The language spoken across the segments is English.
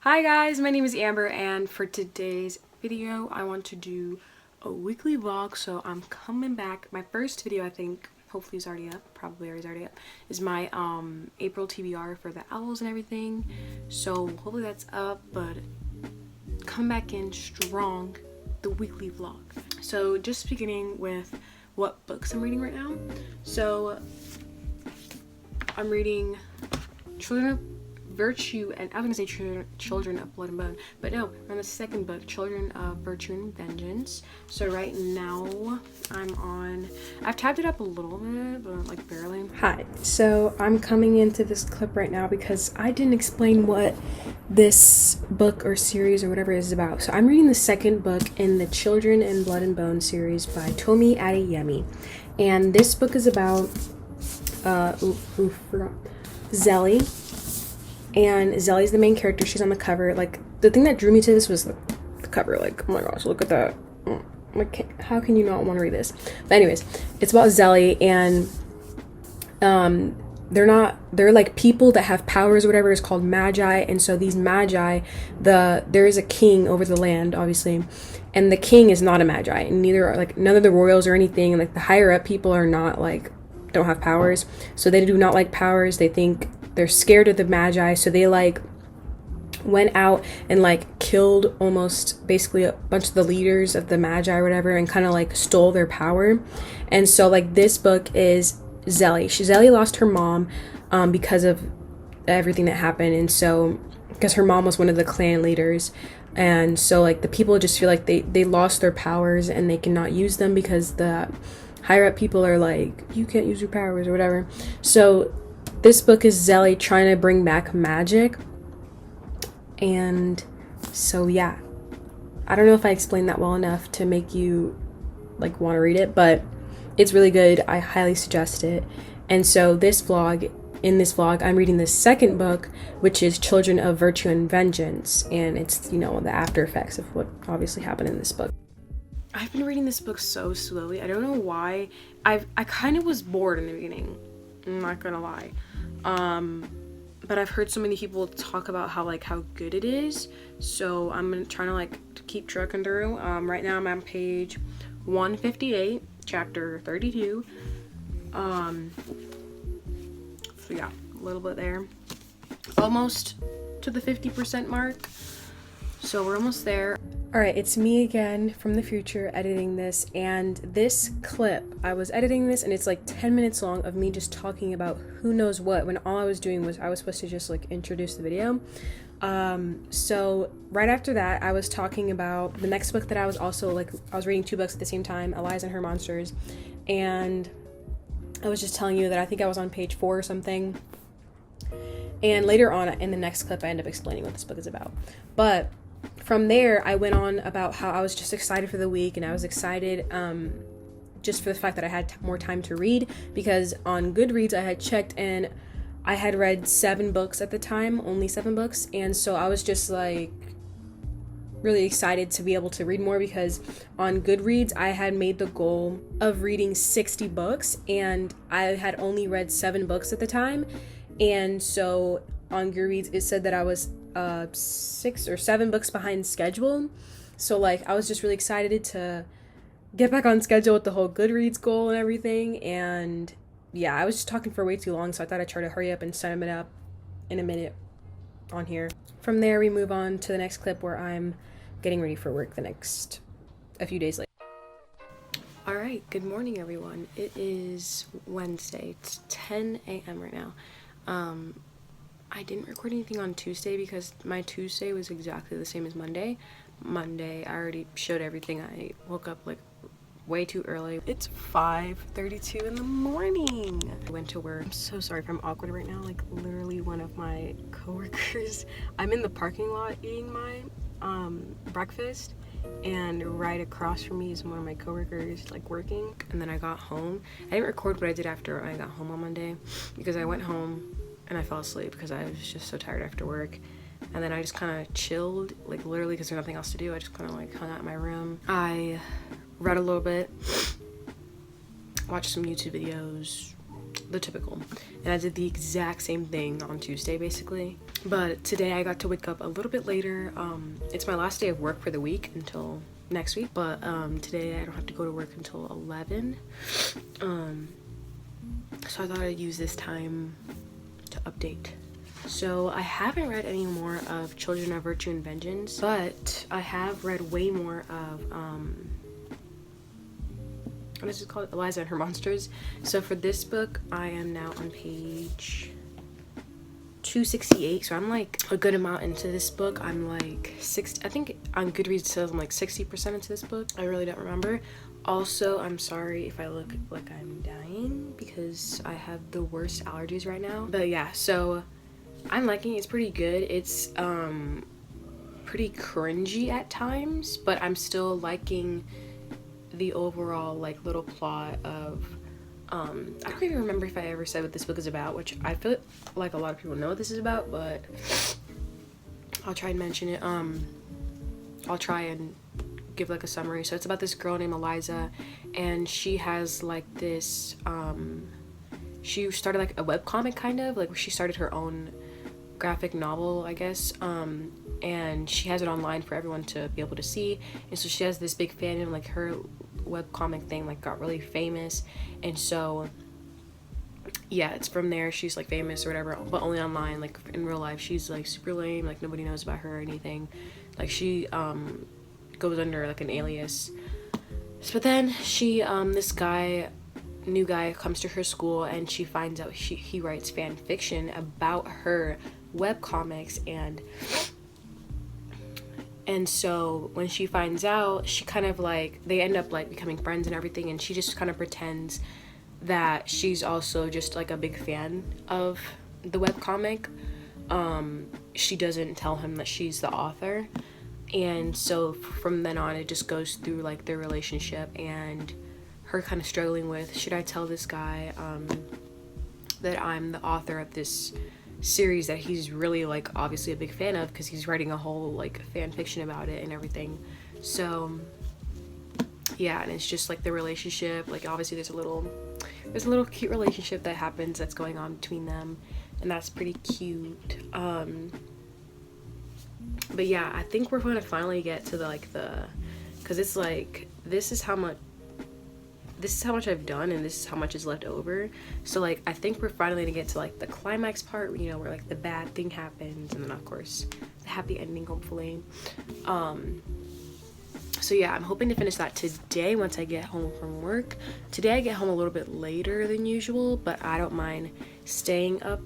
Hi guys, my name is Amber, and for today's video I want to do a weekly vlog. So I'm coming back. My first video, I think hopefully is already up, probably already up, is my April TBR for the owls and everything. So hopefully that's up, but come back in strong, the weekly vlog. So just beginning with what books I'm reading right now. So I'm reading Children of Virtue, and I was gonna say Children of Blood and Bone, but no, I'm on the second book, Children of Virtue and Vengeance. So right now I've tabbed it up a little bit, but like barely. Hi, so I'm coming into this clip right now because I didn't explain what this book or series or whatever is about. So I'm reading the second book in the Children in Blood and Bone series by Tomi Adeyemi, and this book is about Zelly. And Zelly's the main character. She's on the cover. Like, the thing that drew me to this was the cover. Like, oh my gosh, look at that. Like, how can you not want to read this? But anyways, it's about Zelly, and they're like people that have powers or whatever. Is called magi. And so these magi, there is a king over the land, obviously, and the king is not a magi, and neither are, like, none of the royals or anything, and like the higher up people are not, like, don't have powers. So they do not like powers. They think they're scared of the magi, so they like went out and like killed almost basically a bunch of the leaders of the magi or whatever, and kind of like stole their power. And so like this book is Zelly. Zelly lost her mom because of everything that happened, and so because her mom was one of the clan leaders, and so like the people just feel like they lost their powers and they cannot use them because the higher up people are like, you can't use your powers or whatever. So this book is Zelly trying to bring back magic. And so yeah, I don't know if I explained that well enough to make you like want to read it, but it's really good. I highly suggest it. And so in this vlog I'm reading the second book, which is Children of Virtue and Vengeance, and it's, you know, the after effects of what obviously happened in this book. I've been reading this book so slowly. I don't know why. I kind of was bored in the beginning, I'm not gonna lie, but I've heard so many people talk about how good it is, so I'm trying to like keep trucking through. Right now I'm on page 158, chapter 32. So yeah, a little bit there, almost to the 50% mark, so we're almost there. Alright, it's me again from the future editing this, and this clip, I was editing this and it's like 10 minutes long of me just talking about who knows what, when all I was doing was I was supposed to just like introduce the video. So right after that I was talking about the next book that I was also like, I was reading two books at the same time, Eliza and Her Monsters, and I was just telling you that I think I was on page 4 or something, and later on in the next clip I end up explaining what this book is about. But from there, I went on about how I was just excited for the week, and I was excited just for the fact that I had more time to read, because on Goodreads I had checked and I had read 7 books at the time, only 7 books, and so I was just like really excited to be able to read more, because on Goodreads I had made the goal of reading 60 books and I had only read 7 books at the time, and so on Goodreads it said that I was 6 or 7 books behind schedule. So like I was just really excited to get back on schedule with the whole Goodreads goal and everything. And yeah, I was just talking for way too long, so I thought I'd try to hurry up and sum it up in a minute on here. From there we move on to the next clip where I'm getting ready for work a few days later. Alright, good morning everyone. It is Wednesday. It's 10 a.m. right now. I didn't record anything on Tuesday because my Tuesday was exactly the same as Monday. I already showed everything. I woke up like way too early. It's 5:32 in the morning. I went to work. I'm so sorry if I'm awkward right now. Like literally one of my coworkers, I'm in the parking lot eating my breakfast, and right across from me is one of my coworkers like working. And then I got home. I didn't record what I did after I got home on Monday because I went home and I fell asleep because I was just so tired after work. And then I just kind of chilled, like literally because there's nothing else to do. I just kind of like hung out in my room. I read a little bit, watched some YouTube videos, the typical. And I did the exact same thing on Tuesday basically. But today I got to wake up a little bit later. It's my last day of work for the week until next week, but today I don't have to go to work until 11. So I thought I'd use this time to update. So I haven't read any more of Children of Virtue and Vengeance, but I have read way more of what is it called? Eliza and Her Monsters. So for this book, I am now on page 268. So I'm like a good amount into this book. I'm like I think on Goodreads it says I'm like 60% into this book. I really don't remember. Also, I'm sorry if I look like I'm dying because I have the worst allergies right now. But yeah, so I'm liking it. It's pretty good. It's pretty cringy at times, but I'm still liking the overall like little plot of I don't even remember if I ever said what this book is about, which I feel like a lot of people know what this is about, but I'll try and mention it. I'll try and give like a summary. So it's about this girl named Eliza, and she has like this she started like a webcomic kind of like where she started her own graphic novel, I guess, and she has it online for everyone to be able to see. And so she has this big fandom, like her webcomic thing like got really famous, and so yeah, it's from there she's like famous or whatever, but only online. Like in real life she's like super lame, like nobody knows about her or anything. Like she goes under like an alias. But then she this new guy comes to her school, and she finds out he writes fan fiction about her webcomics, and so when she finds out, she kind of like, they end up like becoming friends and everything, and she just kind of pretends that she's also just like a big fan of the webcomic. She doesn't tell him that she's the author, and so from then on it just goes through like their relationship and her kind of struggling with, should I tell this guy that I'm the author of this series that he's really like obviously a big fan of, because he's writing a whole like fan fiction about it and everything. So yeah, and it's just like the relationship, like obviously there's a little cute relationship that happens that's going on between them, and that's pretty cute. But yeah, I think we're gonna finally get to the because it's like this is how much I've done, and this is how much is left over. So like I think we're finally gonna get to like the climax part, you know, where like the bad thing happens, and then of course the happy ending, hopefully. So yeah, I'm hoping to finish that today once I get home from work. Today I get home a little bit later than usual, but I don't mind staying up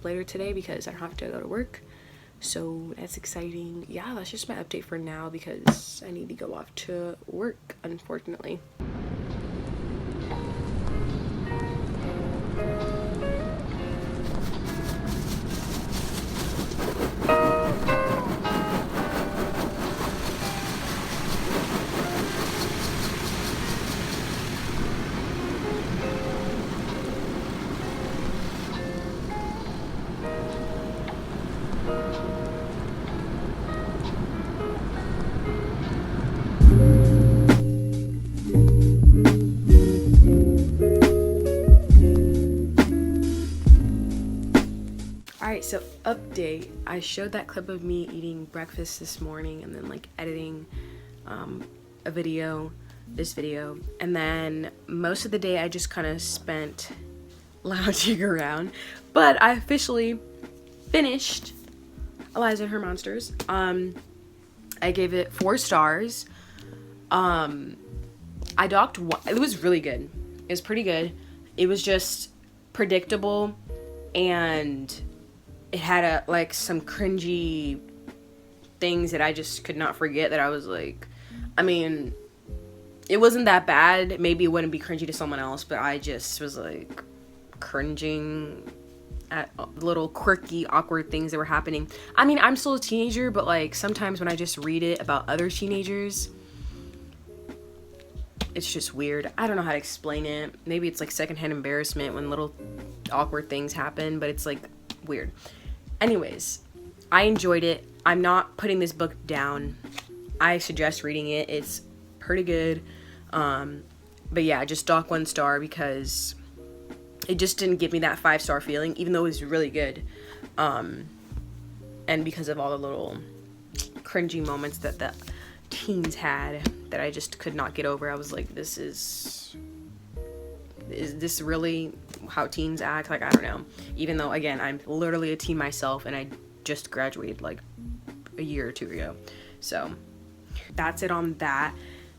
later today because I don't have to go to work. So that's exciting. Yeah, that's just my update for now because I need to go off to work, unfortunately. Alright, so update. I showed that clip of me eating breakfast this morning and then like editing this video, and then most of the day I just kind of spent lounging around. But I officially finished Eliza and Her Monsters. I gave it 4 stars. I docked one. It was really good. It was pretty good. It was just predictable, and it had some cringy things that I just could not forget, that I was like, I mean, it wasn't that bad. Maybe it wouldn't be cringy to someone else, but I just was like cringing at little quirky, awkward things that were happening. I mean, I'm still a teenager, but like sometimes when I just read it about other teenagers, it's just weird. I don't know how to explain it. Maybe it's like secondhand embarrassment when little awkward things happen, but it's like weird. Anyways, I enjoyed it. I'm not putting this book down. I suggest reading it. It's pretty good. But yeah, just dock 1 star because it just didn't give me that 5-star feeling, even though it was really good. And because of all the little cringy moments that the teens had that I just could not get over, I was like, is this really how teens act? Like, I don't know. Even though, again, I'm literally a teen myself, and I just graduated like a year or 2 ago. So that's it on that.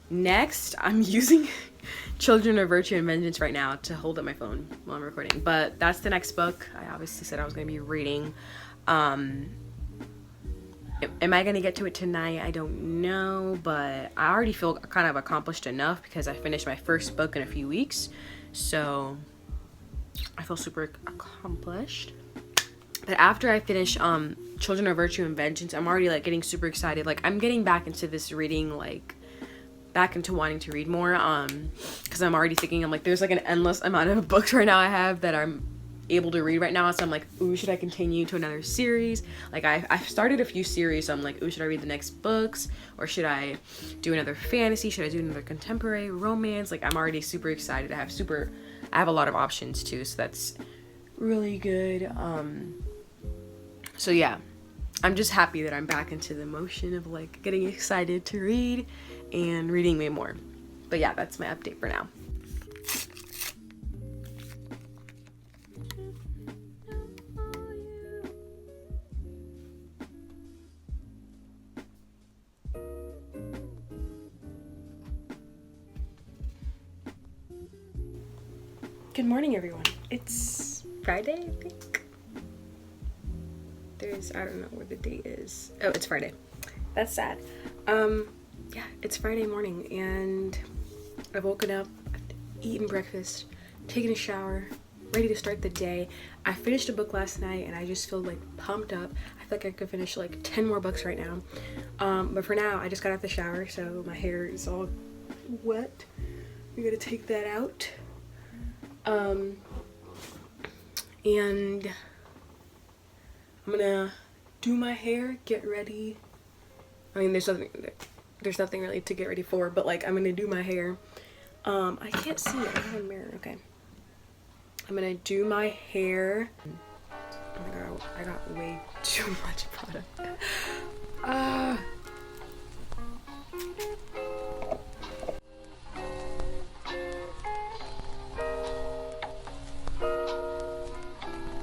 Next, I'm using Children of Virtue and Vengeance right now to hold up my phone while I'm recording. But that's the next book I obviously said I was going to be reading. Am I going to get to it tonight? I don't know, but I already feel kind of accomplished enough because I finished my first book in a few weeks. So I feel super accomplished. But after I finish Children of Virtue and Vengeance, I'm already like getting super excited. Like, I'm getting back into this reading, like back into wanting to read more, because I'm already thinking, I'm like, there's like an endless amount of books right now I have that I'm able to read right now. So I'm like, ooh, should I continue to another series? Like, I've started a few series, so I'm like, ooh, should I read the next books, or should I do another fantasy? Should I do another contemporary romance? Like, I'm already super excited. I have a lot of options too, so that's really good. So yeah, I'm just happy that I'm back into the motion of like getting excited to read and reading way more. But yeah, that's my update for now. Good morning, everyone. It's Friday, I think. I don't know where the date is. Oh, it's Friday. That's sad. Yeah, it's Friday morning, and I've woken up, eaten breakfast, taken a shower, ready to start the day. I finished a book last night, and I just feel like pumped up. I feel like I could finish like 10 more books right now. But for now, I just got out the shower, so my hair is all wet. We're gonna take that out. And I'm gonna do my hair, get ready. I mean, there's nothing really to get ready for, but like, I'm gonna do my hair. I can't see it. I have a mirror. Okay. I'm gonna do my hair. Oh my god, I got way too much product.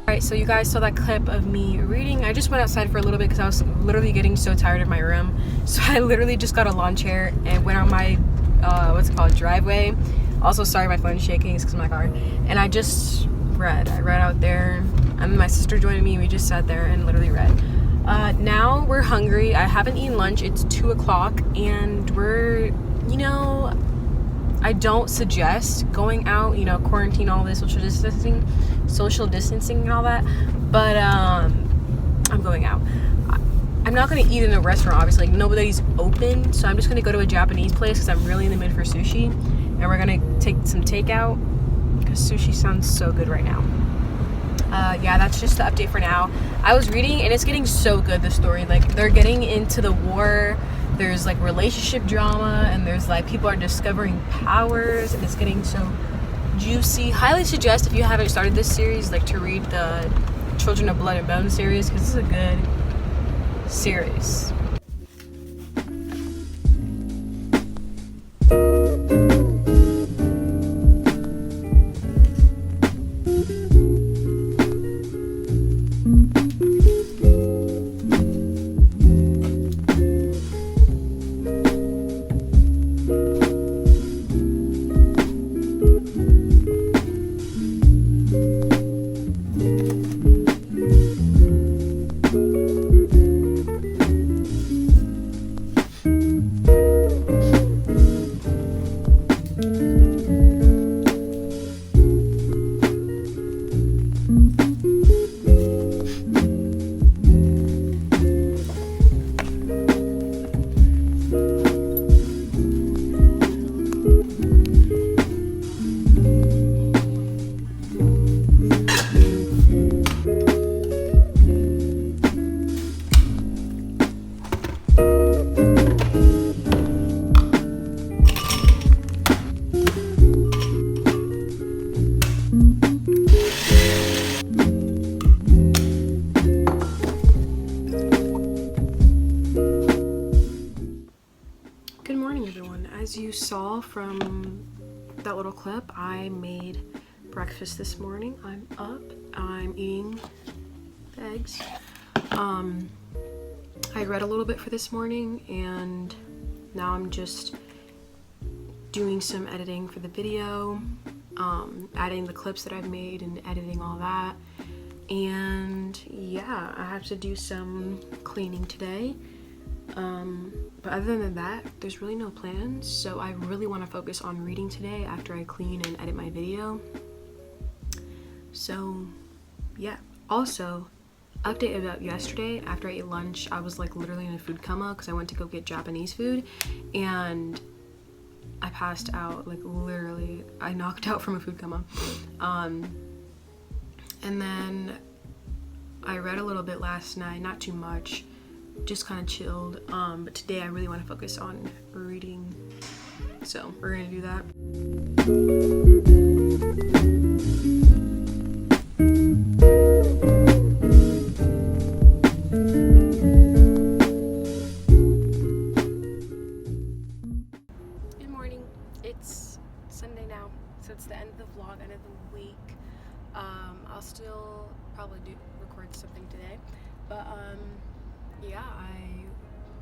Alright, so you guys saw that clip of me reading. I just went outside for a little bit because I was literally getting so tired of my room. So I literally just got a lawn chair and went on my, driveway. Also, sorry my phone's shaking, it's because of my car. And I just read. I read out there. And my sister joined me. We just sat there and literally read. Now we're hungry. I haven't eaten lunch. It's 2 o'clock and we're, I don't suggest going out, quarantine, all this, social distancing and all that, but I'm going out. I'm not going to eat in a restaurant, obviously, like, nobody's open, so I'm just going to go to a Japanese place because I'm really in the mood for sushi, and we're going to take some takeout because sushi sounds so good right now. Yeah, that's just the update for now. I was reading and it's getting so good, the story. Like, they're getting into the war. There's like relationship drama, and there's like people are discovering powers, and it's getting so juicy. Highly suggest, if you haven't started this series, like, to read the Children of Blood and Bone series, because this is a good series. as you saw from that little clip, I made breakfast this morning. I'm up, I'm eating the eggs. I read a little bit for this morning, and now I'm just doing some editing for the video, adding the clips that I've made and editing all that. And yeah, I have to do some cleaning today. But other than that, there's really no plans. So I really want to focus on reading today after I clean and edit my video. So yeah. Also, update about yesterday. After I ate lunch, I was like literally in a food coma because I went to go get Japanese food and I passed out, like literally I knocked out from a food coma. And then I read a little bit last night, not too much, just kind of chilled. But today I really want to focus on reading, so we're gonna do that. Good morning. It's Sunday now, so it's the end of the vlog, end of the week. I'll still probably record something today, but yeah, I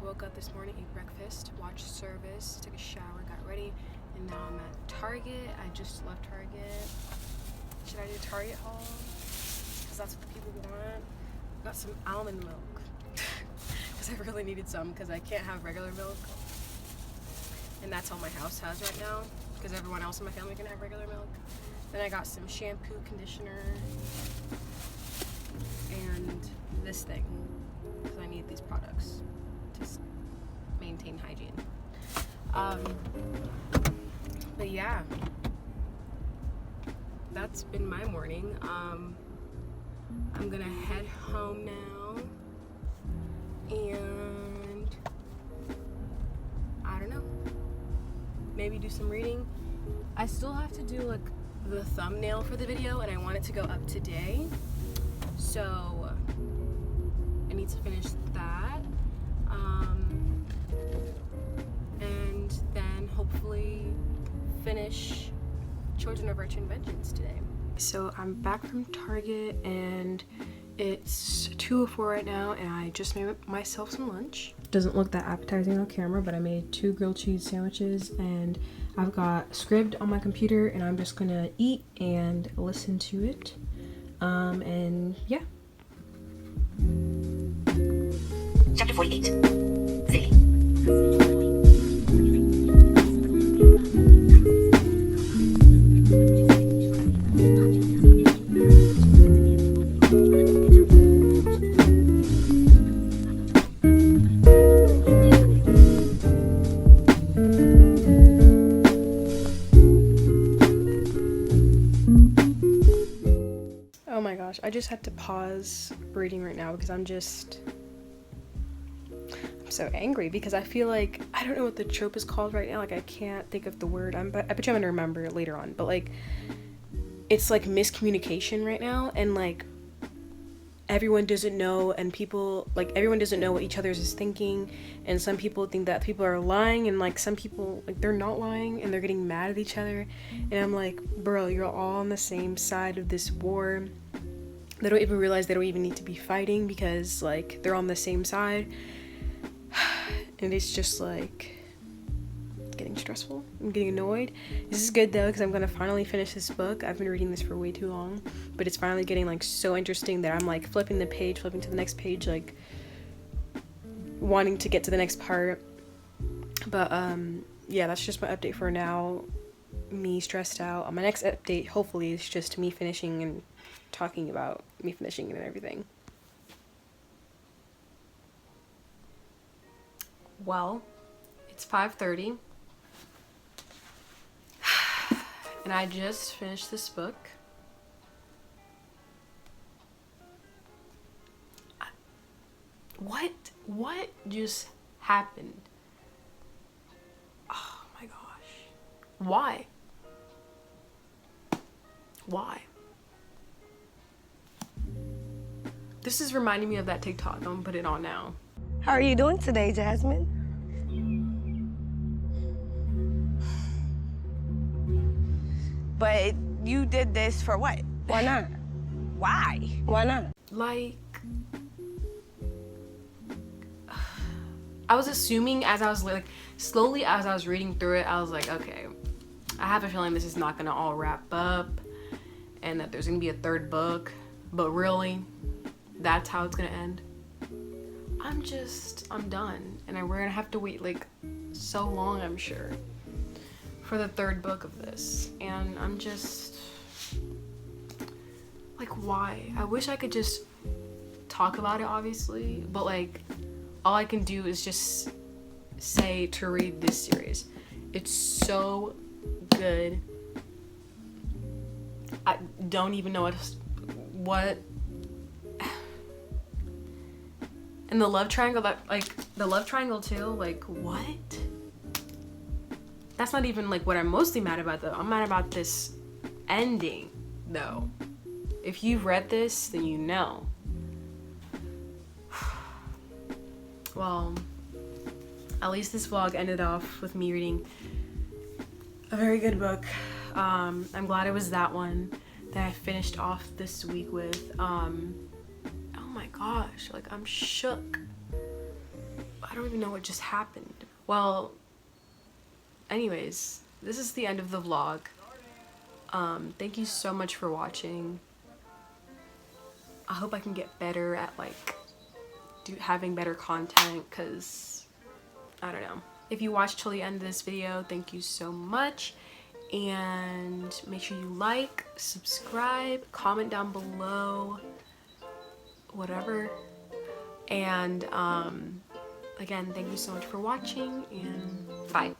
woke up this morning, ate breakfast, watched service, took a shower, got ready, and now I'm at Target. I just left Target. Should I do Target haul? Because that's what the people want. Got some almond milk because I really needed some because I can't have regular milk, and that's all my house has right now because everyone else in my family can have regular milk. Then I got some shampoo, conditioner, and this thing because I need these products to maintain hygiene. But yeah, that's been my morning. I'm gonna head home now, and I don't know, maybe do some reading. I still have to do like the thumbnail for the video, and I want it to go up today, so I need to finish that, and then hopefully finish Children of Virtue and Vengeance today. So I'm back from Target, and it's 2:04 right now, and I just made myself some lunch. Doesn't look that appetizing on camera, but I made 2 grilled cheese sandwiches, and I've got Scribd on my computer, and I'm just gonna eat and listen to it. And yeah. Chapter 48. Silly. Oh my gosh, I just had to pause reading right now because I'm so angry because I feel like, I don't know what the trope is called right now, like I can't think of the word. I bet you I'm gonna remember it later on, but like it's like miscommunication right now, and like everyone doesn't know, and everyone doesn't know what each other's is thinking, and some people think that people are lying, and like some people, like, they're not lying and they're getting mad at each other, and I'm like, bro, you're all on the same side of this war. They don't even realize they don't even need to be fighting because like they're on the same side. And it's just like getting stressful. I'm getting annoyed. This is good though because I'm gonna finally finish this book. I've been reading this for way too long, but it's finally getting like so interesting that I'm like flipping to the next page, like wanting to get to the next part. But yeah, that's just my update for now. Me stressed out. My next update hopefully is just me finishing and talking about me finishing and everything. Well, it's 5:30 and I just finished this book. What just happened? Oh my gosh. Why? This is reminding me of that TikTok. I'm gonna put it on now. How are you doing today, Jasmine? But you did this for what? Why not? Why? Why not? Like, I was assuming as I was like, slowly as I was reading through it, I was like, okay, I have a feeling this is not gonna all wrap up and that there's gonna be a third book, but really, that's how it's gonna end. I'm done. And we're gonna have to wait like so long, I'm sure, for the third book of this. And I'm just like, why? I wish I could just talk about it, obviously, but like all I can do is just say to read this series. It's so good. I don't even know what and the love triangle, that like the love triangle too, like what? That's not even like what I'm mostly mad about though. I'm mad about this ending though. If you've read this, then you know. Well, at least this vlog ended off with me reading a very good book. I'm glad it was that one that I finished off this week with. Oh my gosh, like I'm shook. I don't even know what just happened. Well, anyways, this is the end of the vlog. Thank you so much for watching. I hope I can get better at like having better content, because I don't know. If you watched till the end of this video, thank you so much, and make sure you like, subscribe, comment down below, whatever. And again, thank you so much for watching, and bye.